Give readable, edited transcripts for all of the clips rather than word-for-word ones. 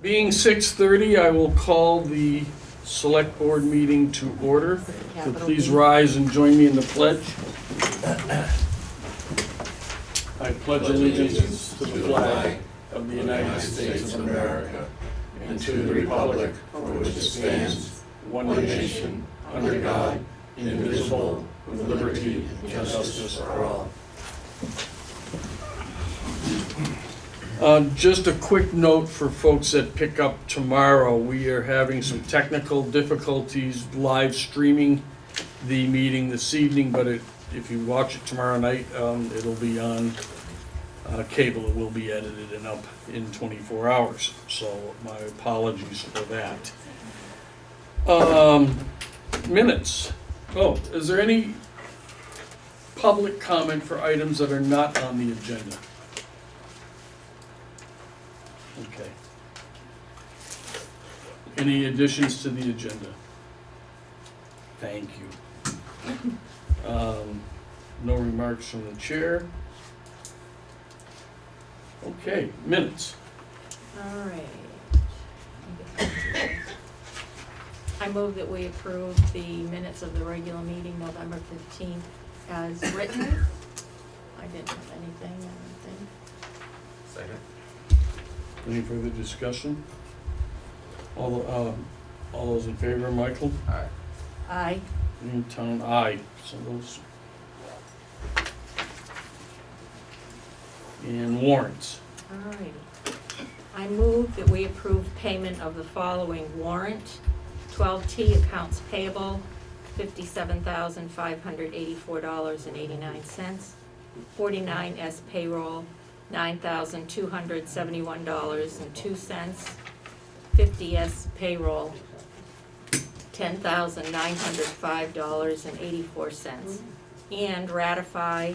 Being 6:30, I will call the Select Board meeting to order. So please rise and join me in the pledge. I pledge allegiance to the flag of the United States of America and to the republic for which it stands, one nation, under God, indivisible, with liberty and justice for all. Just a quick note for folks that pick up tomorrow. We are having some technical difficulties live streaming the meeting this evening, but if you watch it tomorrow night, it'll be on cable. It will be edited and up in 24 hours. So my apologies for that. Minutes. Oh, is there any public comment for items that are not on the agenda? Okay. Any additions to the agenda? Thank you. No remarks from the chair. Okay, minutes. All right. I move that we approve the minutes of the regular meeting, November 15th, as written. I didn't have anything, I don't think. Second. Any further discussion? All those in favor, Michael? Aye. Aye. Newtown, aye. So those. And warrants. All righty. I move that we approve payment of the following warrant. 12T accounts payable, $57,584.89. 49S payroll, $9,271.02. 50S payroll, $10,905.84. And ratify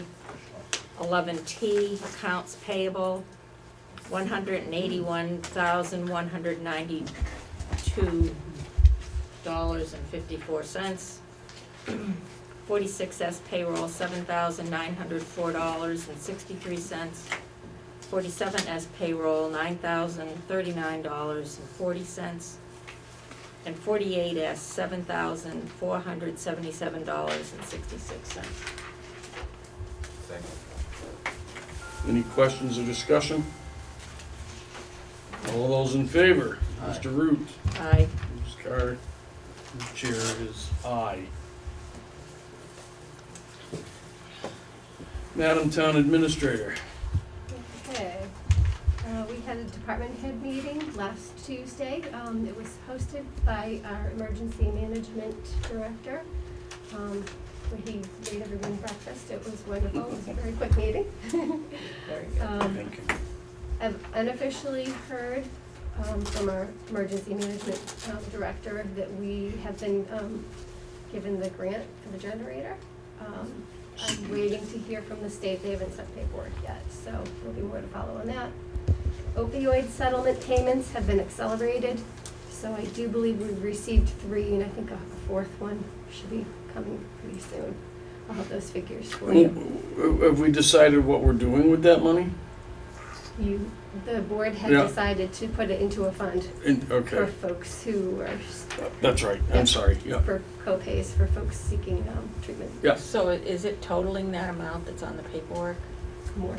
11T accounts payable, $181,192.54. 46S payroll, $7,904.63. 47S payroll, $9,039.40. And 48S, $7,477.66. Second. Any questions or discussion? All those in favor? Aye. Mr. Root? Aye. Ms. Carr? The chair is aye. Madam Town Administrator. Okay, we had a department head meeting last Tuesday. It was hosted by our emergency management director. He made everyone breakfast. It was wonderful. It was a very quick meeting. Very good. Thank you. I've unofficially heard from our emergency management director that we have been given the grant for the generator. I'm waiting to hear from the state. They haven't sent paperwork yet, so there'll be more to follow on that. Opioid settlement payments have been accelerated, so I do believe we've received 3, and I think a 4th one should be coming pretty soon. I'll have those figures for you. Have we decided what we're doing with that money? The board had Yeah. decided to put it into a fund for Okay, folks who are, that's right. I'm sorry, yeah. for co-pays for folks seeking treatment. Yeah. So is it totaling that amount that's on the paperwork? More.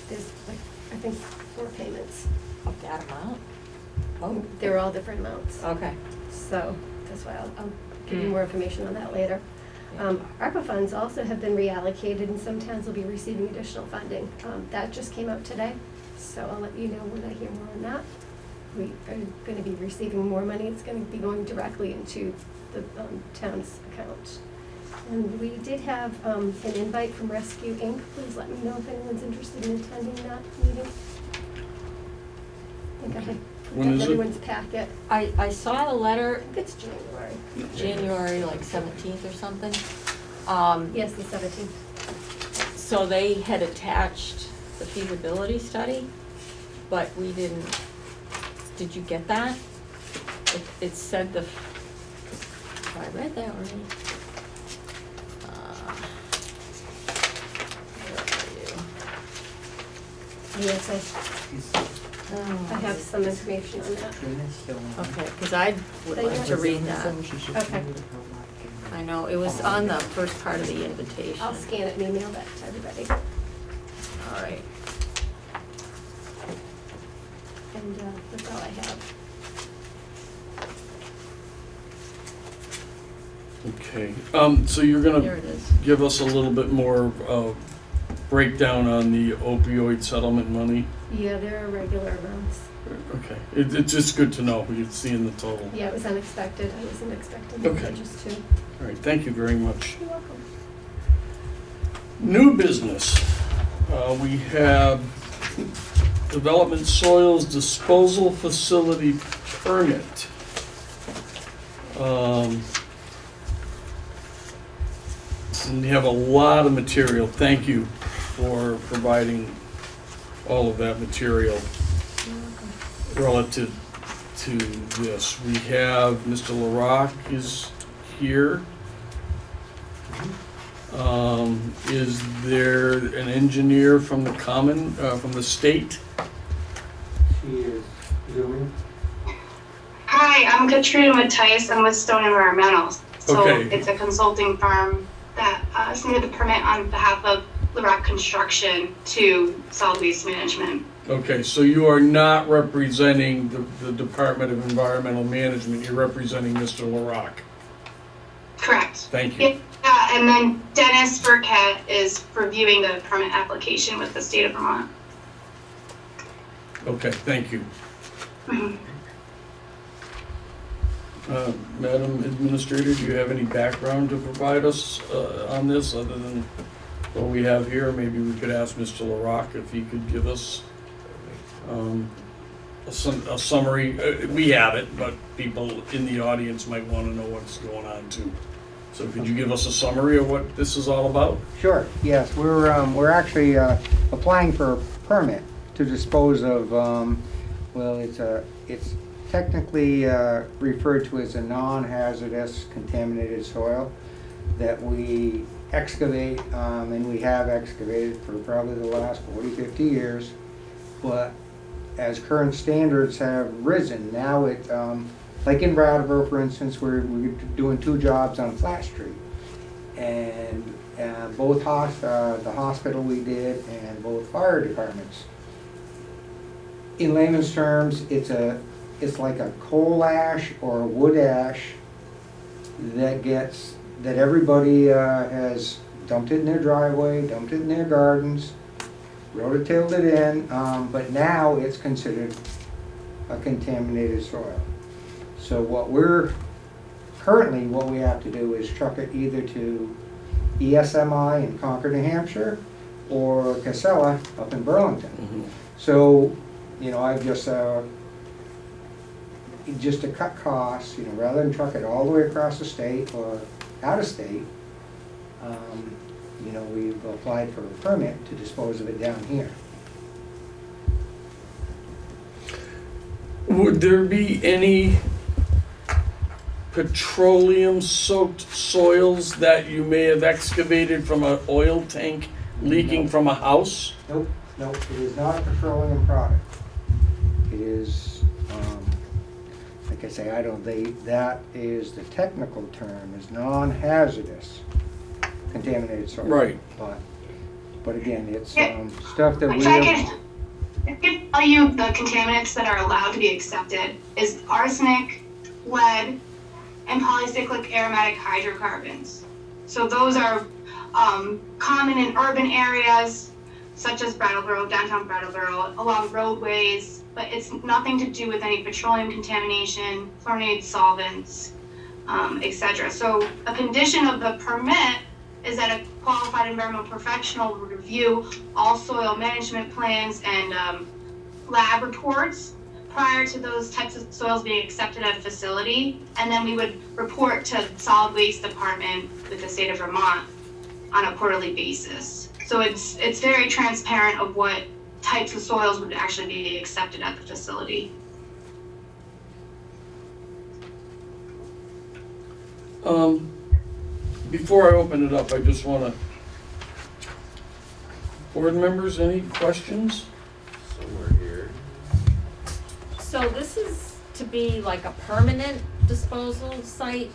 There's like, I think 4 payments. Of that amount? Oh, They're all different amounts. okay. So that's why I'll give you more information on that later. ARPA funds also have been reallocated, and some towns will be receiving additional funding. That just came out today, so I'll let you know when I hear more on that. We are going to be receiving more money. It's going to be going directly into the town's account. And we did have an invite from Rescue Inc. Please let me know if anyone's interested in attending that meeting. I think I had When is it? everyone's packet. I saw the letter, I think it's January. January like 17th or something. Yes, the 17th. So they had attached the feasibility study, but we didn't, did you get that? It said the, oh, I read that already. Where are you? Yes, I have some information on that. Okay, because I would like to read that. Okay. I know, it was on the first part of the invitation. I'll scan it and email that to everybody. All right. And that's all I have. Okay, so you're There gonna it is. give us a little bit more breakdown on the opioid settlement money? Yeah, there are regular amounts. Okay, it's just good to know, you're seeing the total. Yeah, it was unexpected. I wasn't expecting Okay. just two. All right, thank you very much. You're welcome. New business, we have Development Soils Disposal Facility Permit. And you have a lot of material. Thank you for providing all of that material relative to this. We have Mr. LaRock is here. Is there an engineer from the from the state? She is zooming. Hi, I'm Katrina Mattias. I'm with Stone Environmentals. So Okay. it's a consulting firm that submitted the permit on behalf of LaRock Construction to Solid Waste Management. Okay, so you are not representing the Department of Environmental Management, you're representing Mr. LaRock. Correct. Thank you. Yeah, and then Dennis Burkett is reviewing the permit application with the state of Vermont. Okay, thank you. Mhm. Madam Administrator, do you have any background to provide us on this, other than what we have here? Maybe we could ask Mr. LaRock if he could give us a summary. We have it, but people in the audience might want to know what's going on too. So could you give us a summary of what this is all about? Sure, yes, we're actually applying for a permit to dispose of, well, it's technically referred to as a non-hazardous contaminated soil that we excavate, and we have excavated for probably the last 40, 50 years. But as current standards have risen, now it, like in Brattleboro, for instance, we're doing 2 jobs on Flat Street. And both the hospital we did and both fire departments. In layman's terms, it's like a coal ash or a wood ash that everybody has dumped it in their driveway, dumped it in their gardens, rototilled it in, but now it's considered a contaminated soil. So what we have to do is truck it either to ESMI in Concord, New Hampshire, or Casella up in Burlington. Mm-hmm. So, I've just to cut costs, rather than truck it all the way across the state or out of state, we've applied for a permit to dispose of it down here. Would there be any petroleum-soaked soils that you may have excavated from an oil tank leaking No. from a house? Nope, it is not a petroleum product. It is, like I say, that is the technical term, is non-hazardous contaminated soil. Right. But again, it's stuff that we If I could tell you the contaminants that are allowed to be accepted is arsenic, lead, and polycyclic aromatic hydrocarbons. So those are common in urban areas such as Brattleboro, downtown Brattleboro, along roadways, but it's nothing to do with any petroleum contamination, fluorinated solvents, etc. So a condition of the permit is that a qualified environmental professional would review all soil management plans and lab reports prior to those types of soils being accepted at a facility, and then we would report to the Solid Waste Department with the state of Vermont on a quarterly basis. So it's very transparent of what types of soils would actually be accepted at the facility. Before I open it up, I just want to, board members, any questions? Somewhere here. So this is to be like a permanent disposal site?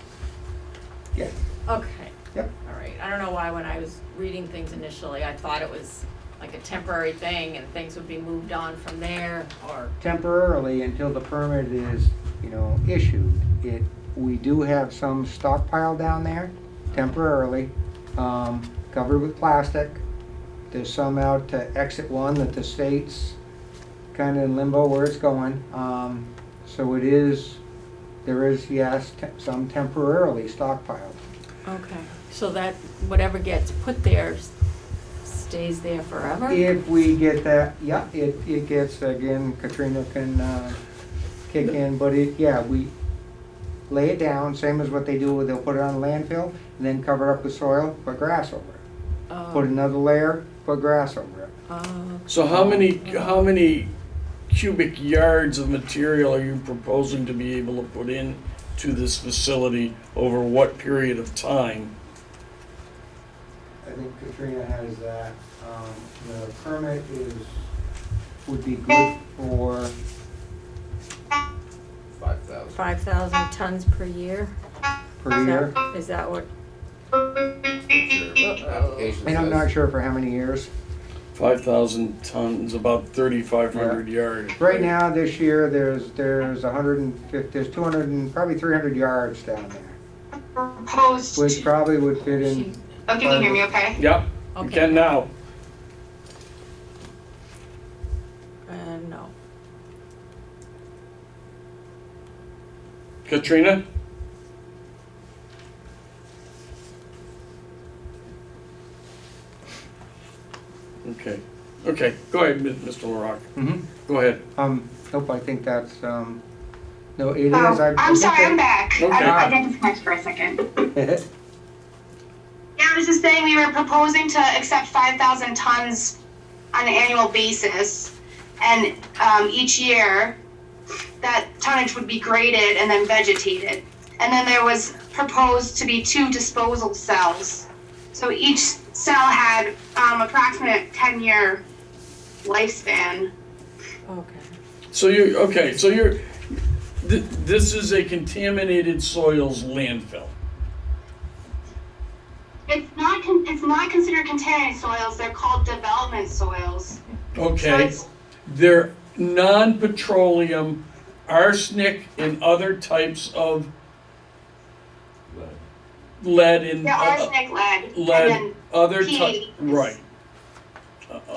Yes. Okay. Yep. All right, I don't know why when I was reading things initially, I thought it was like a temporary thing and things would be moved on from there, or, Temporarily until the permit is, issued. We do have some stockpile down there temporarily, covered with plastic. There's some out to exit 1 that the state's kind of in limbo where it's going. So there is, yes, some temporarily stockpiled. okay. So that, whatever gets put there stays there forever? If we get that, yeah, it gets, again, Katrina can kick in, but we lay it down, same as what they do, they'll put it on landfill, and then cover it up with soil, put grass over it. Put another layer, put grass over it. So how many cubic yards of material are you proposing to be able to put in to this facility over what period of time? I think Katrina has that. The permit would be good for, 5,000. 5,000 tons per year? per year. Is that what, Application And I'm says- not sure for how many years. 5,000 tons, about 3,500 yards. Right now, this year, there's 150, there's 200 and probably 300 yards down there, Proposed. which probably would fit in. Oh, can you hear me okay? Yep, you Okay. can now. no. Katrina? Okay, go ahead, Mr. LaRock. Mhm. Go ahead. Nope, I think that's, no, it is. Oh, I'm sorry, I'm back. Okay. I didn't disconnect for a second. Yeah, I was just saying we were proposing to accept 5,000 tons on an annual basis. And each year, that tonnage would be graded and then vegetated. And then there was proposed to be 2 disposal cells. So each cell had approximate 10-year lifespan. Okay. This is a contaminated soils landfill. It's not considered contaminated soils. They're called development soils. So Okay, it's, they're non-petroleum, arsenic and other types of lead and yeah, arsenic, lead, and lead, then other PE. right.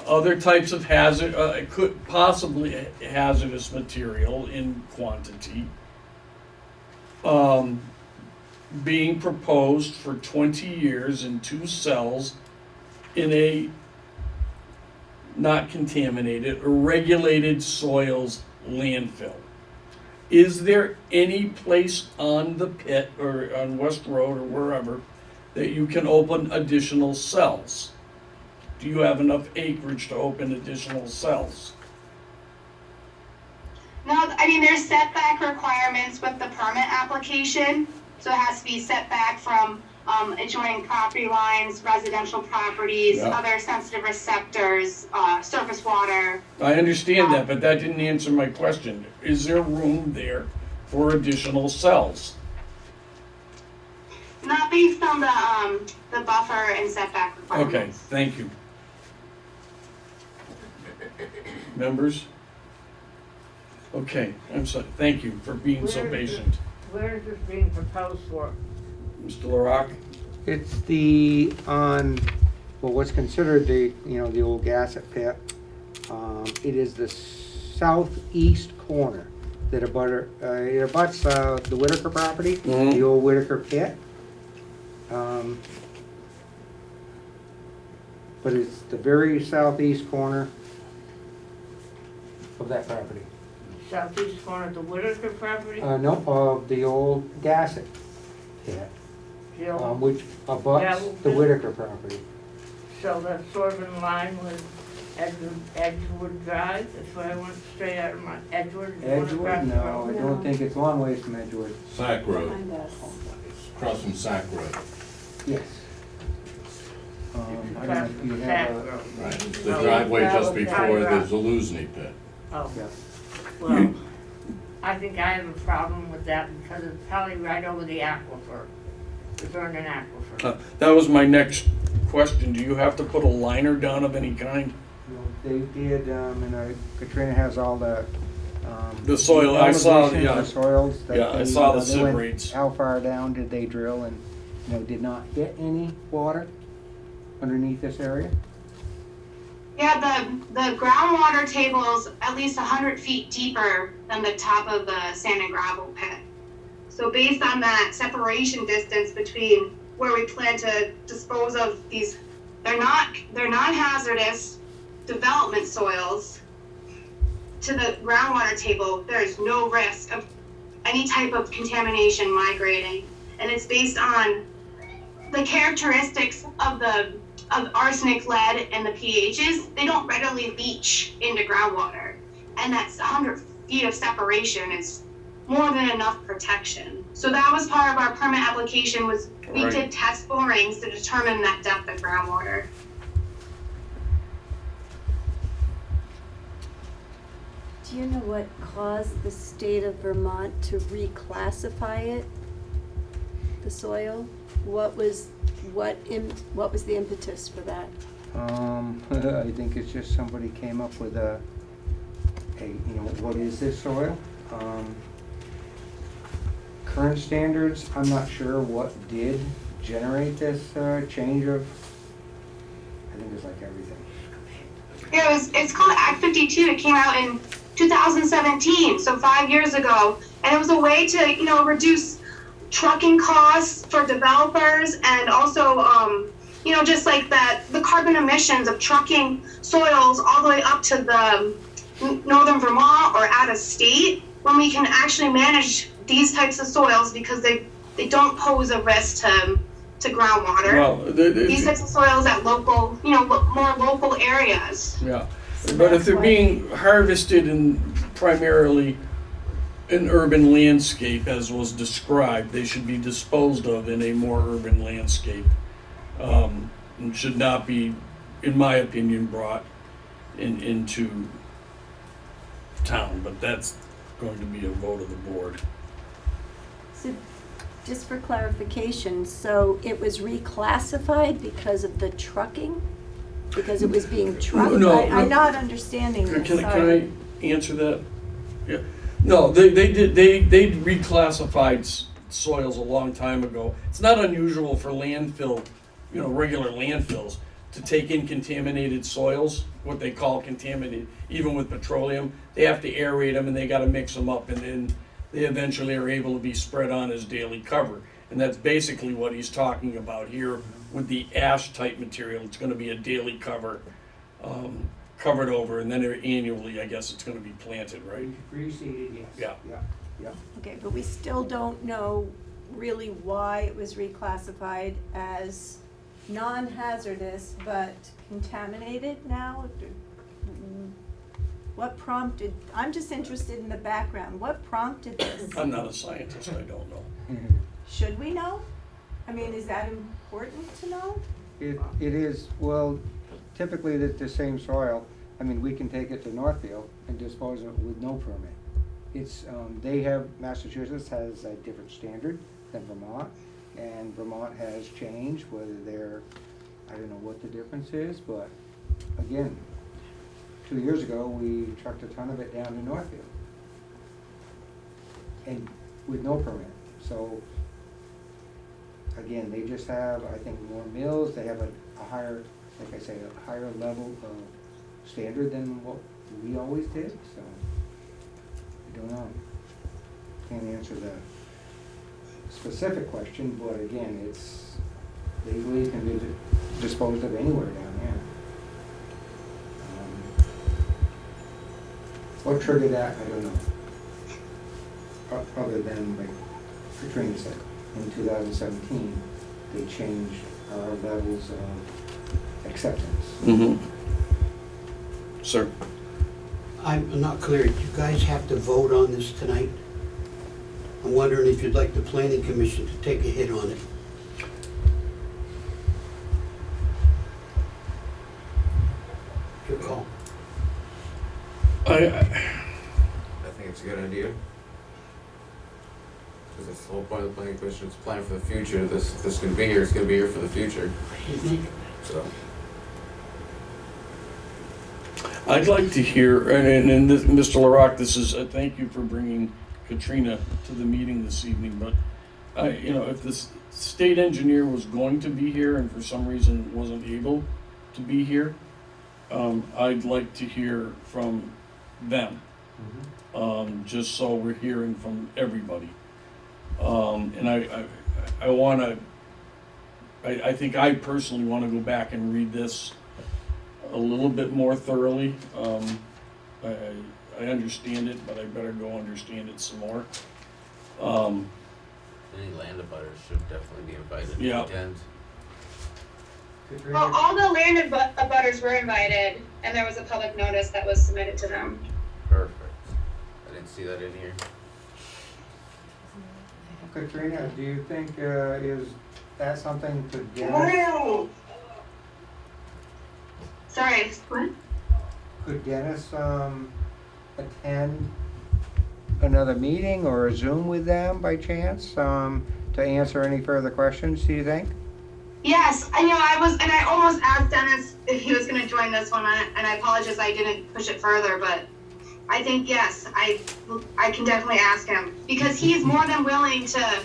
Other types of it could possibly hazardous material in quantity. Being proposed for 20 years in 2 cells in a not contaminated or regulated soils landfill. Is there any place on the pit or on West Road or wherever that you can open additional cells? Do you have enough acreage to open additional cells? No, I mean, there's setback requirements with the permit application. So it has to be set back from adjoining property lines, residential properties, Yeah. other sensitive receptors, surface water. I understand that, but that didn't answer my question. Is there room there for additional cells? Not based on the buffer and setback Okay, requirements. thank you. Members? Okay, I'm sorry, thank you for being so Where is it? patient. Where is this being proposed for? Mr. LaRock? It's what's considered the old gasset pit. It is the southeast corner that it abuts the Whitaker property, Mhm. the old Whitaker pit. But it's the very southeast corner of that property. Southeast corner of the Whitaker property? No, of the old gasset pit, Jill? which abuts Gravel the pit? Whitaker property. So that's sort of in line with Edgewood Drive? That's where I went straight out of my Edgewood? going across Edgewood? the No, I road? don't think it's a long ways from Edgewood. Sac Road. Across from Sac Road. Yes. I don't know if you Sac have a, Road. Right. The driveway just before the Zaluzny pit. Oh, yeah. well, I think I have a problem with that because it's probably right over the aquifer, the Vernon aquifer. That was my next question. Do you have to put a liner down of any kind? You know, they did, Katrina has all the. The soil, I saw, elevations, yeah. the soils. that Yeah, I they, saw the they sieve went- rates. How far down did they drill and, did not hit any water underneath this area? Yeah, the groundwater table's at least 100 feet deeper than the top of the sand and gravel pit. So based on that separation distance between where we plan to dispose of these, they're non-hazardous development soils to the groundwater table, there is no risk of any type of contamination migrating. And it's based on the characteristics of arsenic, lead, and the pHs. They don't readily leach into groundwater. And that's 100 feet of separation is more than enough protection. So that was part of our permit application was we Right. did test borings to determine that depth of groundwater. Do you know what caused the state of Vermont to reclassify it, the soil? What was the impetus for that? I think it's just somebody came up with what is this soil? Current standards, I'm not sure what did generate this change of, I think it's like everything. Yeah, it's called Act 52. It came out in 2017, so 5 years ago. And it was a way to, reduce trucking costs for developers and also, just like the carbon emissions of trucking soils all the way up to the northern Vermont or out of state when we can actually manage these types of soils because they don't pose a risk to groundwater. Well, These types of soils at local, more local areas. yeah. So But if that's they're why- being harvested in primarily an urban landscape, as was described, they should be disposed of in a more urban landscape. And should not be, in my opinion, brought into town, but that's going to be a vote of the board. So, just for clarification, so it was reclassified because of the trucking? Because it was being trucked? No, I'm no. not understanding this, Can sorry. I answer that? Yeah. No, they reclassified soils a long time ago. It's not unusual for landfill, regular landfills, to take in contaminated soils, what they call contaminated, even with petroleum. They have to aerate them and they gotta mix them up and then they eventually are able to be spread on as daily cover. And that's basically what he's talking about here with the ash type material. It's gonna be a daily cover, covered over, and then annually, I guess it's gonna be planted, right? Reseeded, yes. Yeah. Okay, but we still don't know really why it was reclassified as non-hazardous but contaminated now? What prompted, I'm just interested in the background, what prompted this? I'm not a scientist, I don't know. Should we know? I mean, is that important to know? It is, well, typically the same soil, we can take it to Northfield and dispose of it with no permit. Massachusetts has a different standard than Vermont, and Vermont has changed, whether I don't know what the difference is, but again, 2 years ago, we trucked a ton of it down to Northfield. And with no permit, so again, they just have, I think, more mills, they have a higher, like I say, a higher level of standard than what we always did, so I don't know. Can't answer the specific question, but again, it's legally can be disposed of anywhere down there. What triggered that, I don't know. Other than, like Katrina said, in 2017, they changed our levels of acceptance. Mm-hmm. Sir? I'm not clear, do you guys have to vote on this tonight? I'm wondering if you'd like the planning commission to take a hit on it. Your call. I I think it's a good idea. That's the whole point of the planning commission, is to plan for the future. If this can be here, it's gonna be here for the future, so. I'd like to hear, and this, Mr. LaRock, this is, thank you for bringing Katrina to the meeting this evening, but if the state engineer was going to be here and for some reason wasn't able to be here, I'd like to hear from them. Just so we're hearing from everybody. And I think I personally want to go back and read this a little bit more thoroughly. I understand it, but I better go understand it some more. Any land abutters should definitely be invited. Yeah. Again. Well, all the land abutters were invited, and there was a public notice that was submitted to them. Perfect. I didn't see that in here. Katrina, do you think, is that something to Dennis? Sorry, what? Could Dennis, attend another meeting or a Zoom with them by chance, to answer any further questions, do you think? Yes, I almost asked Dennis if he was gonna join this one, and I apologize I didn't push it further, but I think, yes, I can definitely ask him, because he's more than willing to,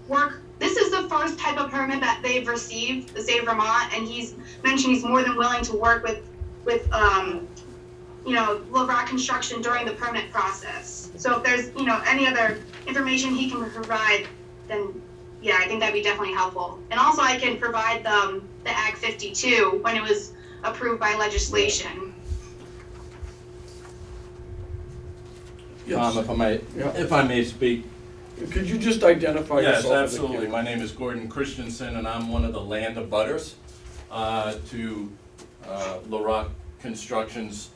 work. This is the first type of permit that they've received, the state of Vermont, and he's mentioned he's more than willing to work with LaRock Construction during the permit process. So if there's, any other information he can provide, then yeah, I think that'd be definitely helpful. And also I can provide the Act 52 when it was approved by legislation. Yes. If I may speak. Could you just identify yourself? Yes, absolutely. My name is Gordon Christensen, and I'm one of the land abutters to LaRock Construction's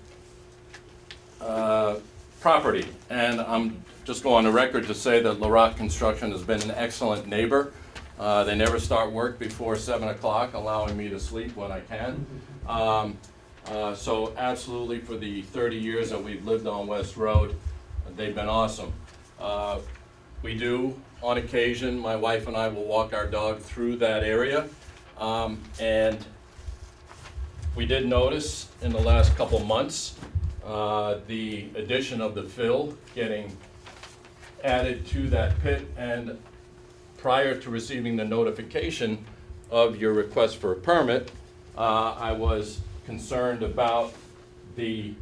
property. And I'm just going on the record to say that LaRock Construction has been an excellent neighbor. They never start work before 7 o'clock, allowing me to sleep when I can. So absolutely, for the 30 years that we've lived on West Road, they've been awesome. We do, on occasion, my wife and I will walk our dog through that area. And we did notice in the last couple months the addition of the fill getting added to that pit. And prior to receiving the notification of your request for a permit, I was concerned about the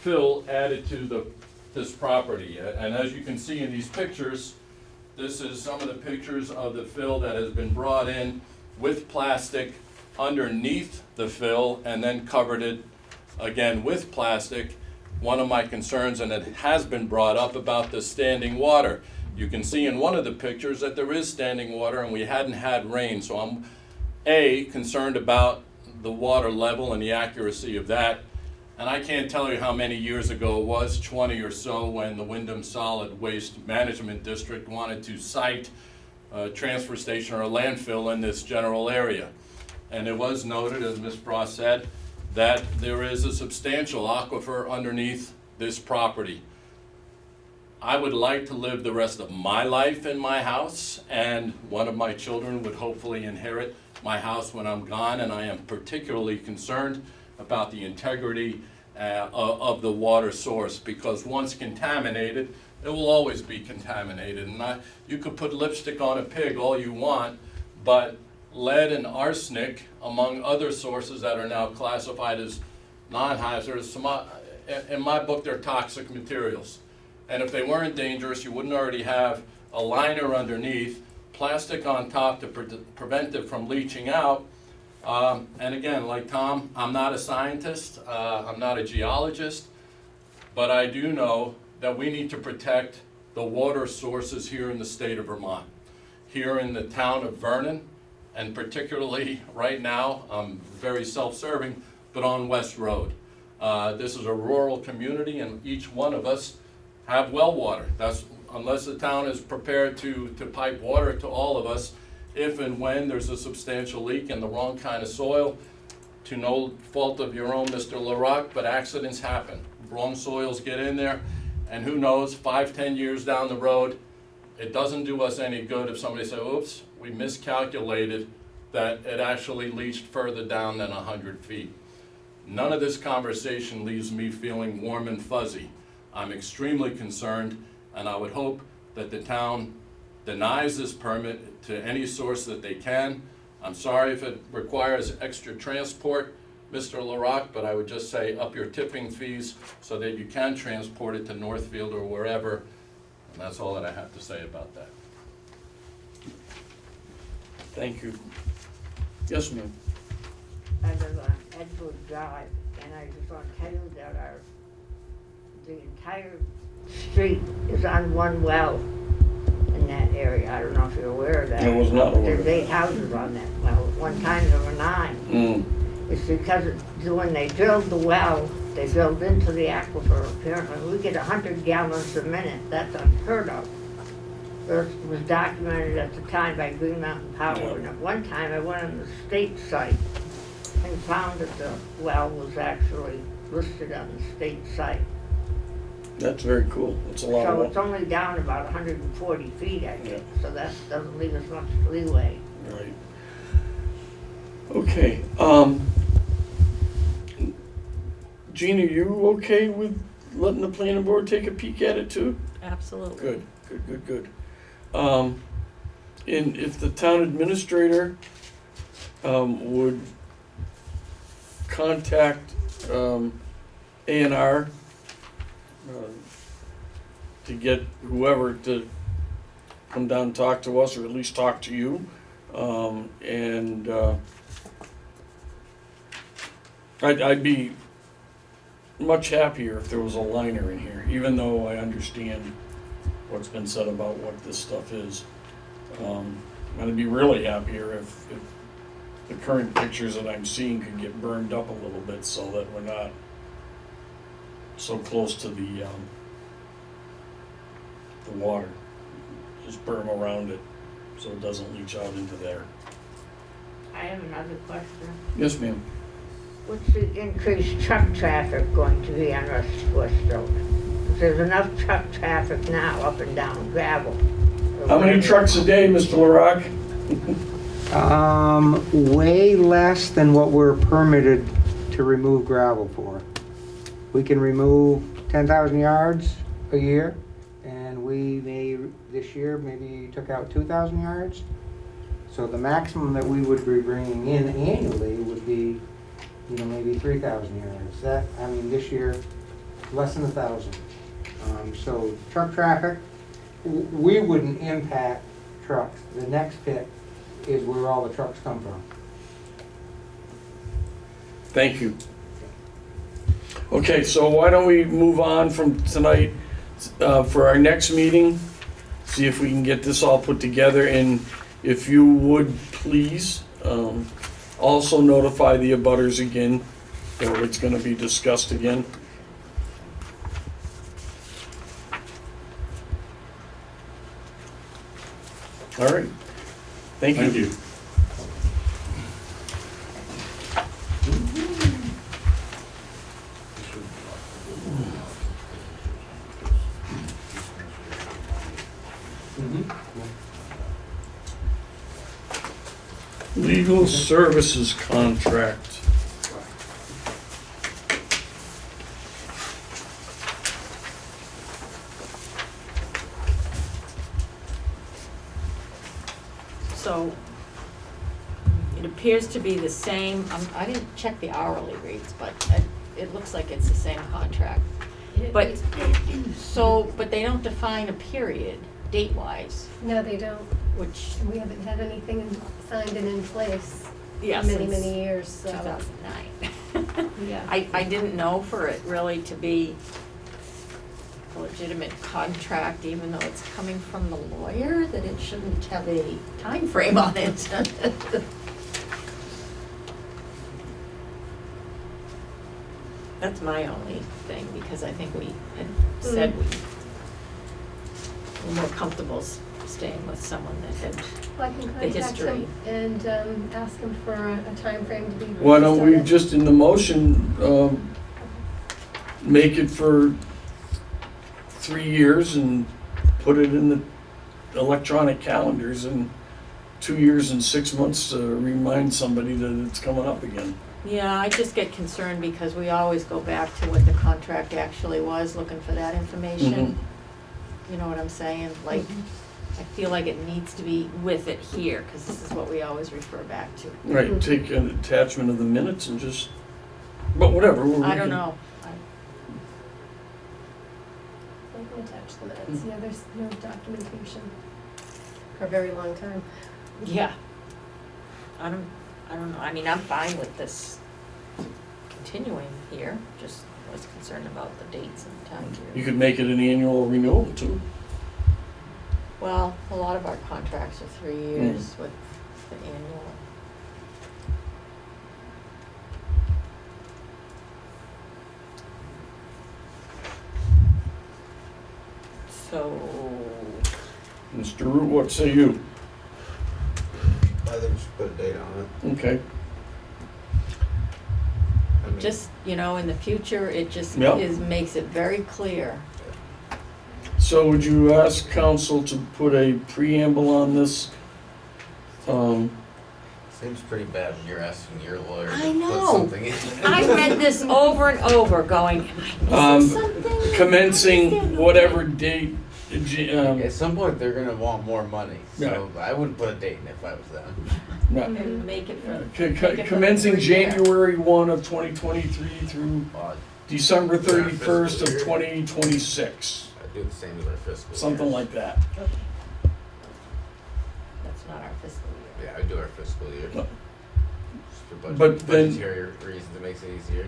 fill added to this property. And as you can see in these pictures, this is some of the pictures of the fill that has been brought in with plastic underneath the fill and then covered it again with plastic. One of my concerns, and it has been brought up, about the standing water. You can see in one of the pictures that there is standing water and we hadn't had rain. So I'm concerned about the water level and the accuracy of that. And I can't tell you how many years ago it was, 20 or so, when the Wyndham Solid Waste Management District wanted to site a transfer station or a landfill in this general area. And it was noted, as Ms. Frost said, that there is a substantial aquifer underneath this property. I would like to live the rest of my life in my house, and one of my children would hopefully inherit my house when I'm gone, and I am particularly concerned about the integrity of the water source, because once contaminated, it will always be contaminated. And you could put lipstick on a pig all you want, but lead and arsenic, among other sources that are now classified as non-hazardous, in my book, they're toxic materials. And if they weren't dangerous, you wouldn't already have a liner underneath, plastic on top to prevent it from leaching out. And again, like Tom, I'm not a scientist, I'm not a geologist, but I do know that we need to protect the water sources here in the state of Vermont. Here in the town of Vernon, and particularly right now, I'm very self-serving, but on West Road. This is a rural community, and each one of us have well water. That's, unless the town is prepared to pipe water to all of us, if and when there's a substantial leak in the wrong kind of soil, to no fault of your own, Mr. LaRock, but accidents happen. Wrong soils get in there, And who knows, 5, 10 years down the road, it doesn't do us any good if somebody says, oops, we miscalculated that it actually leached further down than 100 feet. None of this conversation leaves me feeling warm and fuzzy. I'm extremely concerned, and I would hope that the town denies this permit to any source that they can. I'm sorry if it requires extra transport, Mr. LaRock, but I would just say up your tipping fees so that you can transport it to Northfield or wherever. And that's all that I have to say about that. Thank you. Yes, ma'am. I live on Edgewood Drive, and I just want to tell you that the entire street is on one well in that area. I don't know if you're aware of that. I was not aware of There's 8 that. houses on that well. At one time there were 9. It's because when they drilled the well, they drilled into the aquifer. Apparently, we get 100 gallons a minute. That's unheard of. It was documented at the time by Green Mountain Power. And at one time, I went on the state site and found that the well was actually listed on the state site. That's very cool. That's a lot So of it's work. only down about 140 feet, I think. Yeah. So that doesn't leave us much leeway. Right. Okay, Gene, are you okay with letting the planning board take a peek at it too? Absolutely. Good, good, good, good. And if the town administrator, would contact, A&R, to get whoever to come down and talk to us, or at least talk to you, I'd be much happier if there was a liner in here, even though I understand what's been said about what this stuff is. I'd be really happier if the current pictures that I'm seeing could get burned up a little bit so that we're not so close to the water. Just berm around it so it doesn't leach out into there. I have another question. Yes, ma'am. What's the increased truck traffic going to be on West Road? There's enough truck traffic now up and down gravel. How many trucks a day, Mr. LaRock? Way less than what we're permitted to remove gravel for. We can remove 10,000 yards a year, and we may, this year, maybe took out 2,000 yards. So the maximum that we would be bringing in annually would be, maybe 3,000 yards. This year, less than 1,000. So truck traffic, we wouldn't impact trucks. The next pit is where all the trucks come from. Thank you. Okay, so why don't we move on from tonight for our next meeting? See if we can get this all put together, and if you would please also notify the abutters again that it's going to be discussed again. All right. Thank you. Thank you. Legal services contract. So it appears to be the same, I didn't check the hourly rates, but it looks like it's the same contract. But, but they don't define a period, date-wise, No, they don't. which, We haven't had anything signed and in place yeah, for many, since many years, so. 2009. Yeah. I didn't know for it really to be a legitimate contract, even though it's coming from the lawyer, that it shouldn't have a time frame on it. That's my only thing, because I think we had said we were more comfortable staying with someone that had, Well, I can the contact history. him and ask him for a timeframe to be. Why don't we released on it. just in the motion, make it for 3 years and put it in the electronic calendars in 2 years and 6 months to remind somebody that it's coming up again. Yeah, I just get concerned because we always go back to what the contract actually was, looking for that information. You know what I'm saying? Like, I feel like it needs to be with it here, because this is what we always refer back to. Right, take an attachment of the minutes and just, but whatever. I don't know. I can attach the minutes. Yeah, there's no documentation for a very long time. Yeah. I don't know. I mean, I'm fine with this continuing here, just was concerned about the dates and the time You period. could make it an annual renewal too. Well, a lot of our contracts are 3 years with the annual. So, Mr. Root, what say you? I think we should put a date on it. Okay. I mean, just, you know, in the future, it just Yeah. makes it very clear. So would you ask council to put a preamble on this? Seems pretty bad when you're asking your lawyer I to know. put something in. I read this over and over going, am I missing something? Commencing whatever date, At some point, they're gonna want more money, so Yeah. I wouldn't put a date in if I was them. no. And make it for. Commencing January 1 of 2023 through Well, December Is that our 31st of fiscal year? 2026, I do the same with our fiscal year. something like that. Okay. That's not our fiscal year. Yeah, I do our fiscal year. No. Just for budget, But then- budgetary reasons, it makes it easier.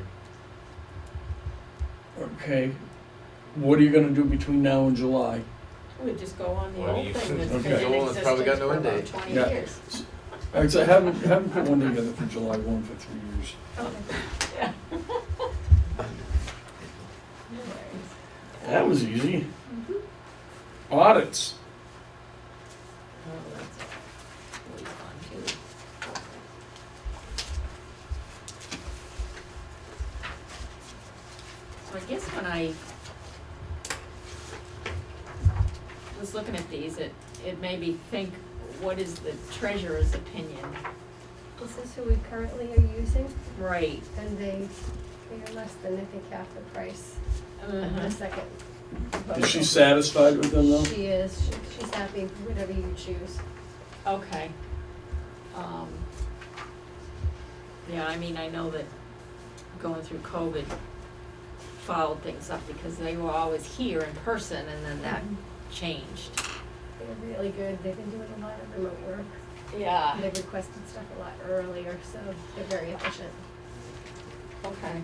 Okay. What are you gonna do between now and July? We just go on the Well, old you- thing that's Okay. been in Joel has existence probably got for no end about date. 20 Yeah. years. Alright, so haven't put one together for July 1 for 3 years. Okay. Yeah. That was easy. Audits. Oh, that's a lead on too. So I guess when I was looking at these, it made me think, what is the treasurer's opinion? This is who we currently are using, Right. and they are less than, I think, half the price of the Uh-huh. second. Is she satisfied with them though? She is, she's happy, whatever you choose. Okay. Yeah, I mean, I know that going through COVID fouled things up because they were always here in person and then that changed. They're really good, they've been doing a lot of remote work. Yeah. They've requested stuff a lot earlier, so they're very efficient. Okay.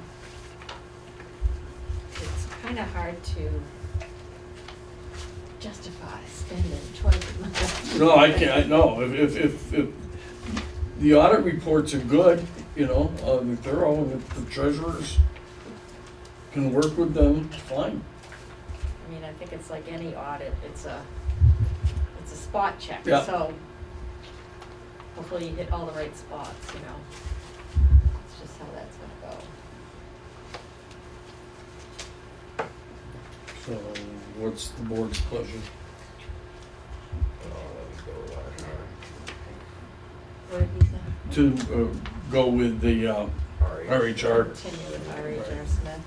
It's kind of hard to justify spending $20 No, I can't, no, if the audit reports are good, you know, they're thorough, and if the treasurers can work with them, fine. I mean, I think it's like any audit, it's a spot check, Yeah. so hopefully you hit all the right spots, you know. It's just how that's gonna go. So what's the board's pleasure? Oh, let me go with What did he say? To go with the our RHR. Continue with RHR Smith.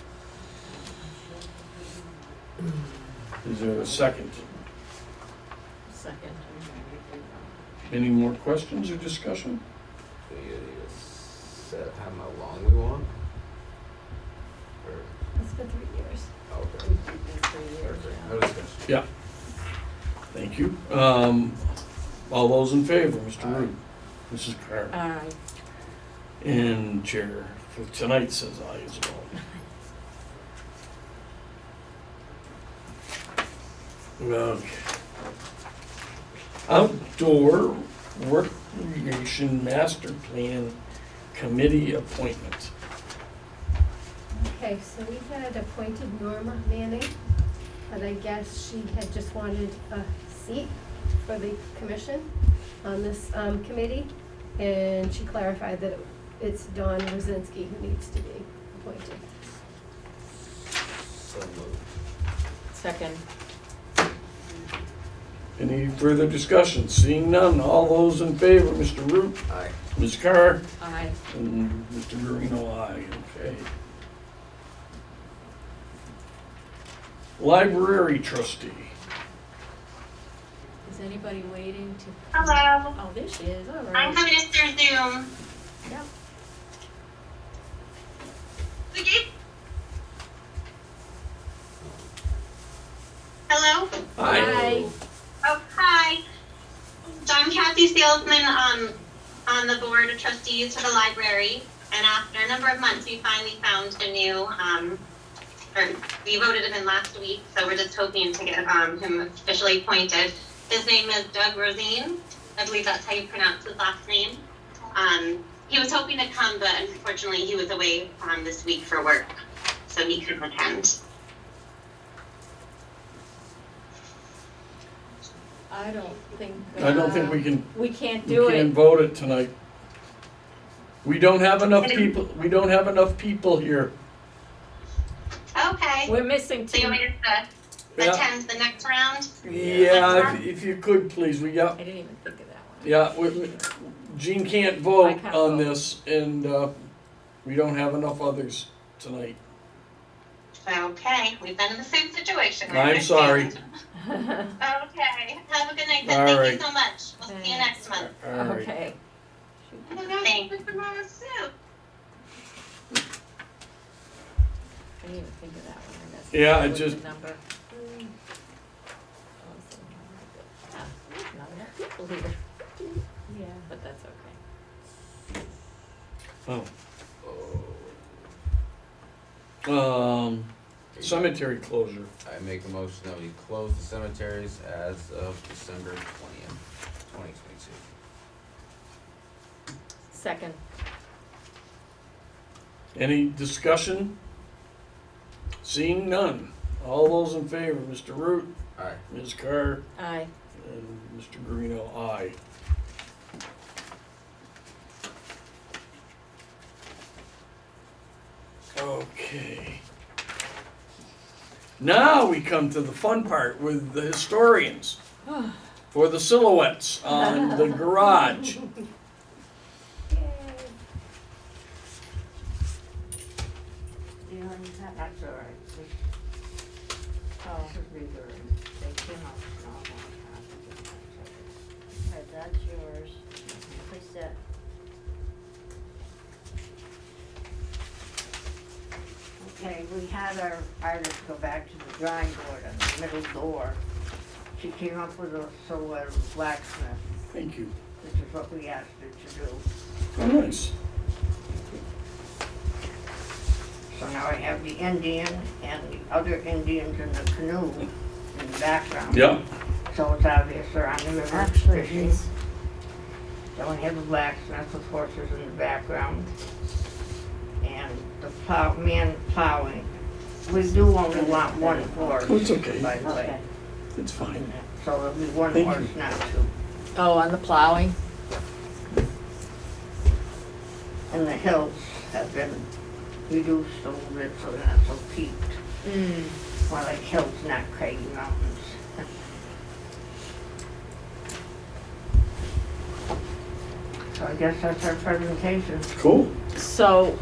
Is there a second? Second. Any more questions or discussion? So you need to set how long we want? Or, It's for 3 years. okay, These 3 years, perfect, yeah. no discussion. Yeah. Thank you. All those in favor, Mr. Aye. Root? Mrs. Carr? All right. And Chair for tonight says aye as well. Okay. Outdoor Recreation Master Plan Committee appointment. Okay, so we had appointed Norma Manning, but I guess she had just wanted a seat for the commission on this committee, and she clarified that it's Dawn Rosinski who needs to be appointed. So moved. Second. Any further discussion? Seeing none, all those in favor, Mr. Root, Aye. Ms. Carr, Aye. and Mr. Guarino, aye, okay. Library trustee. Is anybody waiting to? Hello. Oh, there she is, all I'm right. coming just through Zoom. Yep. Okay. Hello? Hi. Oh, hi. So I'm Kathy Salesman, on the board of trustees for the library. And after a number of months, we finally found a new, or we voted him in last week, so we're just hoping to get him officially appointed. His name is Doug Rosine. I believe that's how you pronounce his last name. He was hoping to come, but unfortunately he was away this week for work, so he couldn't attend. I don't think we can, we can't we do can't it. vote it tonight. We don't have enough people here. Okay. We're missing So you two. want me to Yeah. attend the next round? Yeah, if you could, please, I didn't even think of that one. yeah, Jean can't vote I can't on vote. this, and, we don't have enough others tonight. Okay, we've been in the same situation. I I'm sorry. understand. Okay, have a good night then. All Thank right. you so much. We'll see you next month. All right. Okay. Thanks. I didn't even think of that one. I guess. Yeah, I What's just- the number? There's not enough people here. Yeah. But that's okay. Oh. Cemetery closure. I make a motion that we close the cemeteries as of December 20th, 2022. Second. Any discussion? Seeing none. All those in favor, Mr. Root, Aye. Ms. Carr, Aye. and Mr. Guarino, aye. Okay. Now we come to the fun part with the historians for the silhouettes on the garage. That's all right. Oh, they came out strong on top. Alright, that's yours. Place that. Okay, we had our artist go back to the drawing board on the middle door. She came up with a silhouette of a blacksmith, Thank you. which is what we asked her to do. Oh, nice. So now I have the Indian and the other Indians in the canoe in the background. Yeah. So it's obvious they're on the river Actually, fishing. these, Then we have a blacksmith with horses in the background. And the man plowing. We do only want one horse, Oh, it's okay. by the way. okay. It's fine. So there'll be one Thank horse, you. not two. Oh, on the plowing? And the hills have been reduced a little bit so they're not so peaked. More like hills, not craggy mountains. So I guess that's our presentation. Cool. So,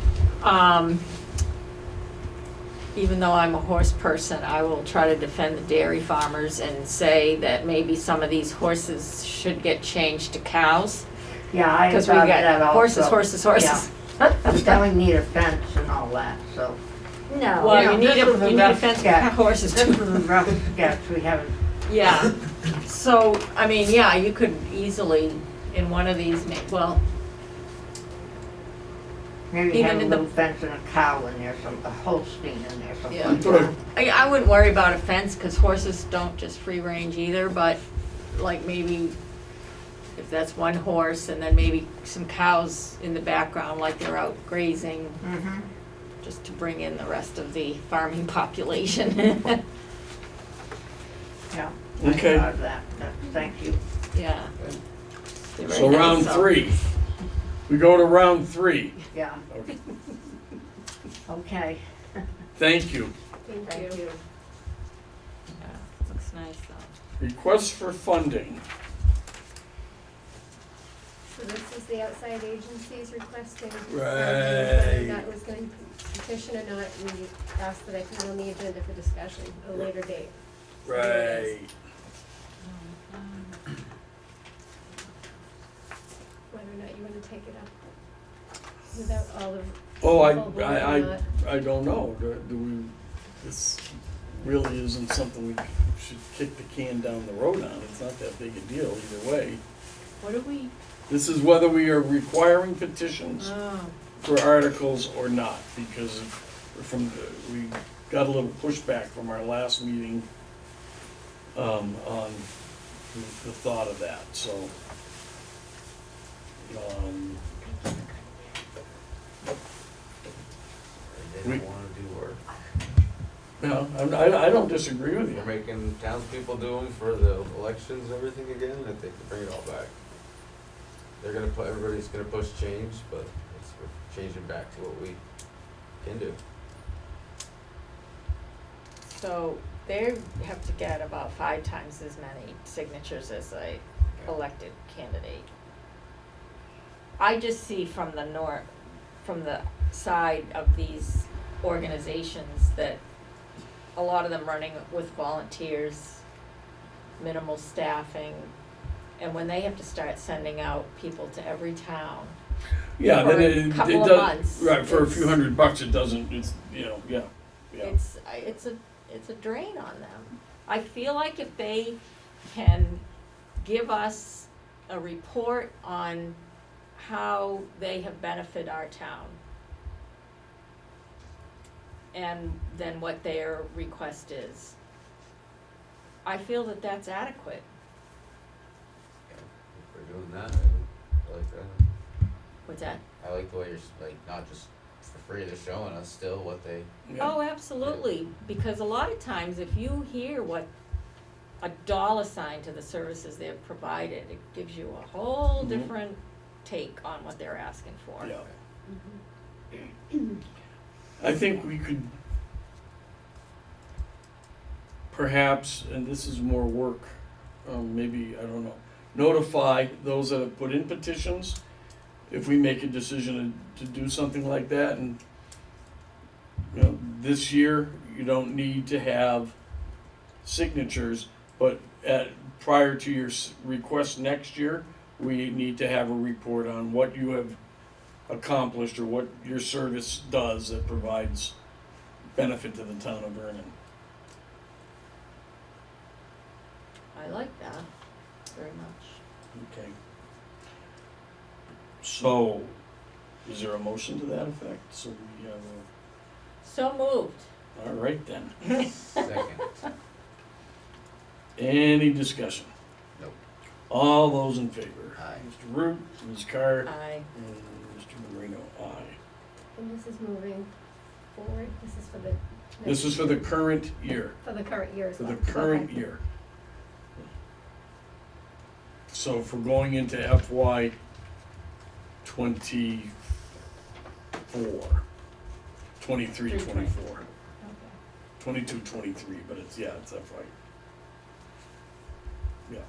even though I'm a horse person, I will try to defend the dairy farmers and say that maybe some of these horses should get changed to cows. Yeah, I Because we thought of that got also. horses. But then we need a fence and all that, so. No. Well, You know, you need this was a a you need a rough fence for sketch. horses This too. is a rough sketch, we haven't, Yeah, so, I mean, yeah, you could easily, in one of these, well, maybe Even have a in the- little fence and a cow in there, a Holstein in there, something Yeah. like that. I wouldn't worry about a fence, cause horses don't just free range either, but like maybe if that's one horse and then maybe some cows in the background, like they're out grazing, Mhm. just to bring in the rest of the farming population. Yeah. Okay. I thought of that, thank you. Yeah. They're very So nice, round so- 3. We go to round 3. Yeah, Okay. okay. Thank you. Thank you. nice though. Request for funding. So this is the outside agencies requesting. Right. Whether or not it was going to petition or not, we asked that I put it on the agenda for discussion at a later date. So there it is. Right. Whether or not you wanna take it up without all the. Oh, full board or not. I don't know. Do we, this really isn't something we should kick the can down the road on. It's not that big a deal either way. What do we, This is whether we are requiring petitions oh, for articles or not, because we got a little pushback from our last meeting on the thought of that, so. They We- don't wanna do work. No, I don't disagree with you. You're making townspeople do them for the elections and everything again, I think they bring it all back. They're gonna put, everybody's gonna push change, but we're changing back to what we can do. so they have to get about 5 times as many signatures as a elected candidate. I just see from the side of these organizations that a lot of them running with volunteers, minimal staffing, and when they have to start sending out people to every town, Yeah, For then a it couple of does, months, right, for a few it's- $100 it doesn't, it's, yeah. it's a drain on them. I feel like if they can give us a report on how they have benefited our town, and then what their request is, I feel that that's adequate. If we're doing that, I like that. What's that? I like the way you're, like, not just for free, they're showing us still what they, Yeah. Oh, absolutely, because a lot of times if you hear what a dollar sign to the services they've provided, it gives you a whole Mhm. different take on what they're asking for. Yeah. I think we could perhaps, and this is more work, maybe, I don't know, notify those that have put in petitions if we make a decision to do something like that. And, this year, you don't need to have signatures, but prior to your request next year, we need to have a report on what you have accomplished or what your service does that provides benefit to the town of Vernon. I like that very much. Okay. So, is there a motion to that effect? So we have So moved. all right then. second. Any discussion? Nope. All those in favor? Aye. Mr. Root, Ms. Carr, I, and Mr. Marino, aye. And this is moving forward, this is for the. This is for the current year. For the current year as For well. the current Okay. year. So if we're going into FY 24, 23, 24, Okay. 22, 23, but it's FY. Yeah.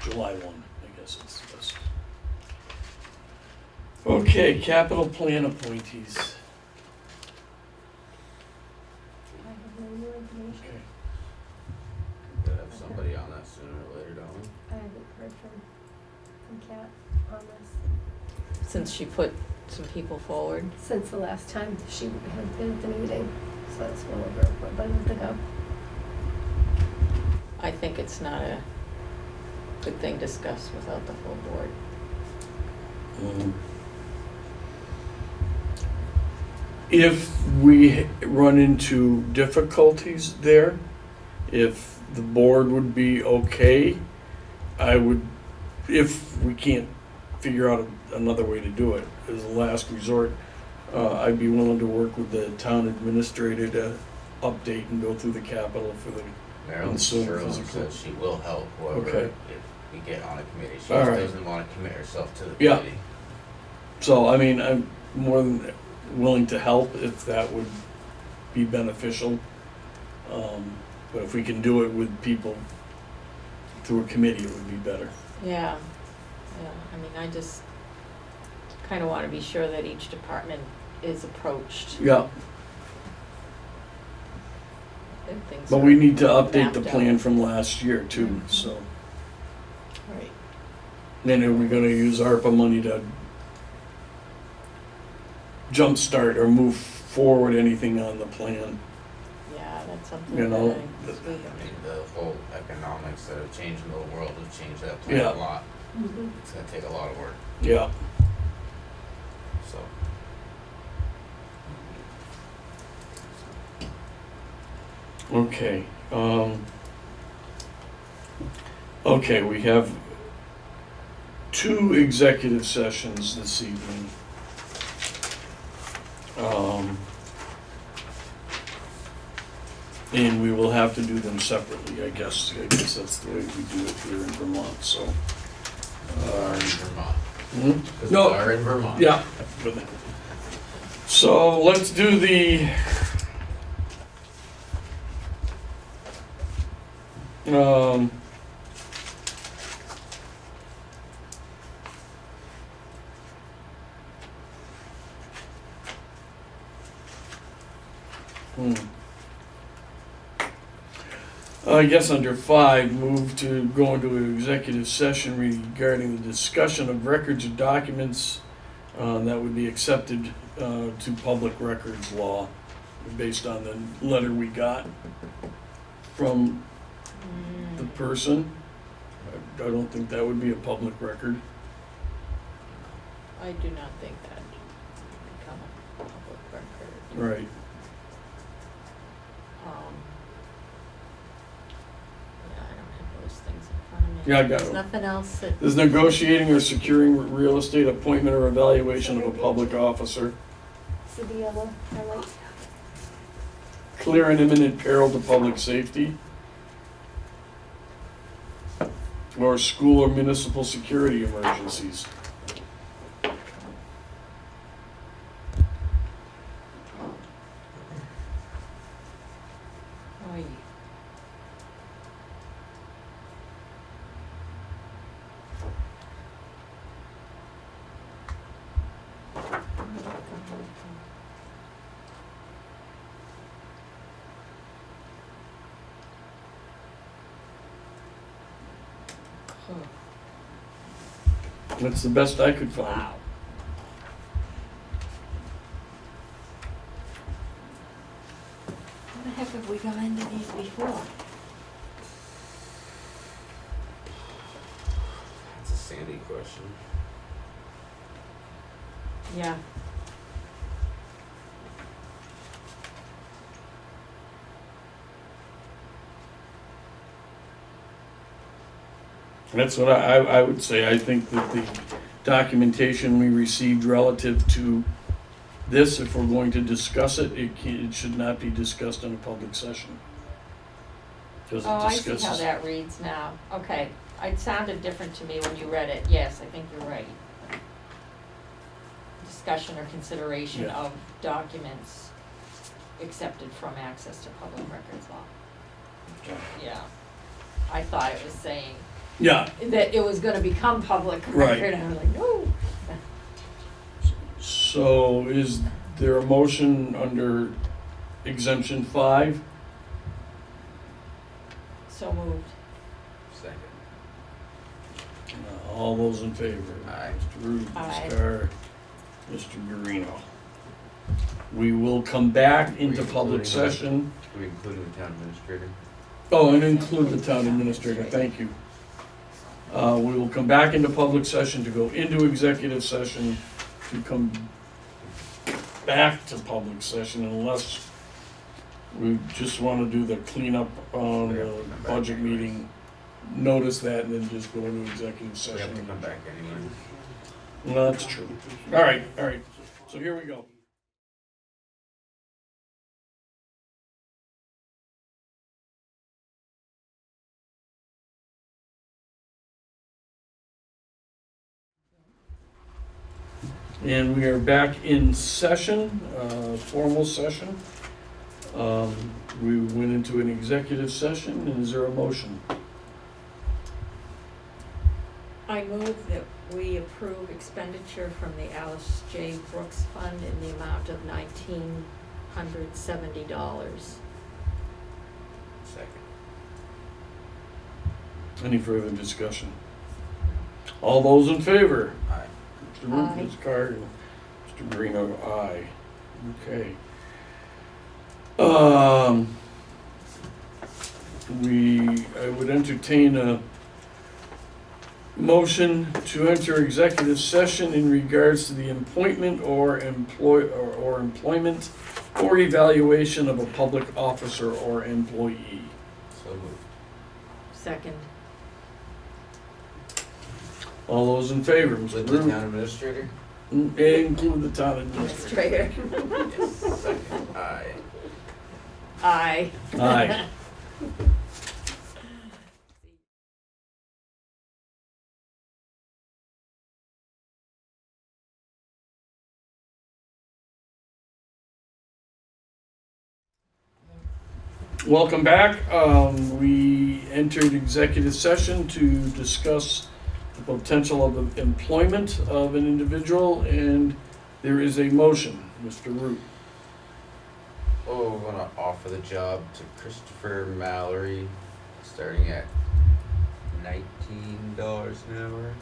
July 1, I guess it's best. Okay, capital plan appointees. I have no new information. Okay. Gotta have somebody on that sooner or later, don't we? I haven't heard from Kat on this since she put some people forward. since the last time she had been at the meeting, so that's well over a month ago. I think it's not a good thing discussed without the full board. If we run into difficulties there, if the board would be okay, I would, if we can't figure out another way to do it as a last resort, I'd be willing to work with the town administrator to update and go through the capital for the, Marilyn Consumer Sherlin physical. said she will help whoever, Okay. if we get on a committee. She All just right. doesn't wanna commit herself to the Yeah. committee. so I mean, I'm more than willing to help if that would be beneficial. But if we can do it with people through a committee, it would be better. Yeah, yeah, I mean, I just kind of want to be sure that each department is approached Yeah, and things but are we need to update the mapped plan out. from last year too, so. Right. Then are we gonna use ARPA money to jumpstart or move forward anything on the plan? Yeah, that's something You that know, I was I reading. mean, the whole economics that have changed in the world have changed that plan Yeah. a lot. Mhm. It's gonna take a lot of work, Yeah, so. okay. Okay, we have 2 executive sessions this evening. And we will have to do them separately, I guess. I guess that's the way we do it here in Vermont, so. We are in Vermont. Hmm? Because No. we are in Vermont. Yeah. So let's do the, um, I guess under 5, move to go into an executive session regarding the discussion of records or documents that would be accepted to public records law based on the letter we got from the person. I don't think that would be a public record. I do not think that should become a public record. Right. Yeah, I don't have those things in front of me. Yeah, I got There's them. nothing else that, Is negotiating or securing real estate appointment or evaluation of a public officer. See the yellow highlight? Clear and imminent peril to public safety. Or school or municipal security emergencies. oy. Huh. That's the best I could find. Wow. How the heck have we gone into these before? That's a Sandy question. Yeah. That's what I would say. I think that the documentation we received relative to this, if we're going to discuss it, it should not be discussed in a public session. Because Oh, it I see how discusses. that reads now. Okay, it sounded different to me when you read it. Yes, I think you're right. Discussion or consideration Yeah. of documents accepted from access to public records law. Yeah. I thought it was saying Yeah, that it was gonna become public Right. record. I was like, no. so is there a motion under exemption 5? So moved. Second. All those in favor? Aye. Mr. Rude, Aye. Ms. Carr, Mr. Guarino. We will come back into public session. Do we include the town administrator? Oh, and include the town administrator, thank you. We will come back into public session to go into executive session, to come back to public session unless we just want to do the cleanup on the budget meeting, notice that, and then just go into executive We have to session. come back anyway. No, that's true. All right, so here we go. And we are back in session, formal session. We went into an executive session, and is there a motion? I move that we approve expenditure from the Alice J. Brooks Fund in the amount of $1,970. Second. Any further discussion? All those in favor? Aye. Mr. Root, Aye. Ms. Carr, and Mr. Marino, aye. Okay. I would entertain a motion to enter executive session in regards to the appointment or employment or evaluation of a public officer or employee. So moved. Second. All those in favor, Mr. With the Root? town administrator? Include the town administrator. Administrator. Yes. Second. Aye. Aye. Aye. Welcome back. We entered executive session to discuss the potential of employment of an individual, and there is a motion. Mr. Root. Oh, we're gonna offer the job to Christopher Mallory, starting at $19 an hour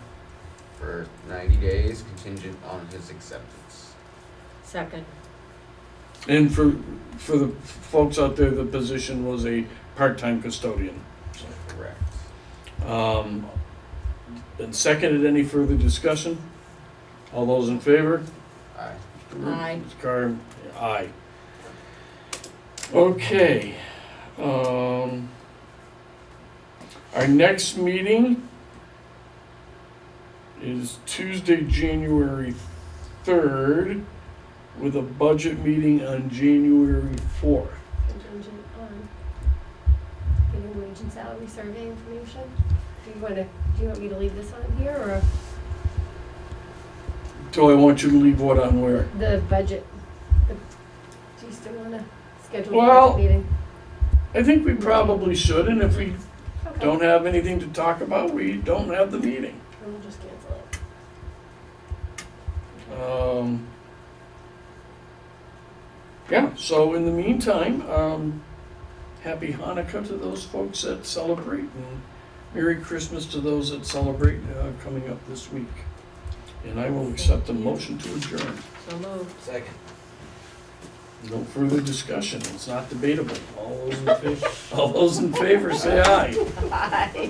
for 90 days, contingent on his acceptance. Second. And for the folks out there, the position was a part-time custodian. Correct. Been seconded. Any further discussion? All those in favor? Aye. Mr. Root, Aye. Ms. Carr, aye. Okay. Our next meeting is Tuesday, January 3rd, with a budget meeting on January 4th. Contingent on getting wage and salary survey information. Do you want me to leave this on here, or So I want you to leave what on where? the budget? Do you still wanna schedule a Well- budget meeting? I think we probably should, and if we Okay. don't have anything to talk about, we don't have the meeting. Then we'll just cancel it. Yeah, so in the meantime, happy Hanukkah to those folks that celebrate, and Merry Christmas to those that celebrate coming up this week. And I will accept a motion to adjourn. So moved. Second. No further discussion, it's not debatable. All those in favor say aye. Aye.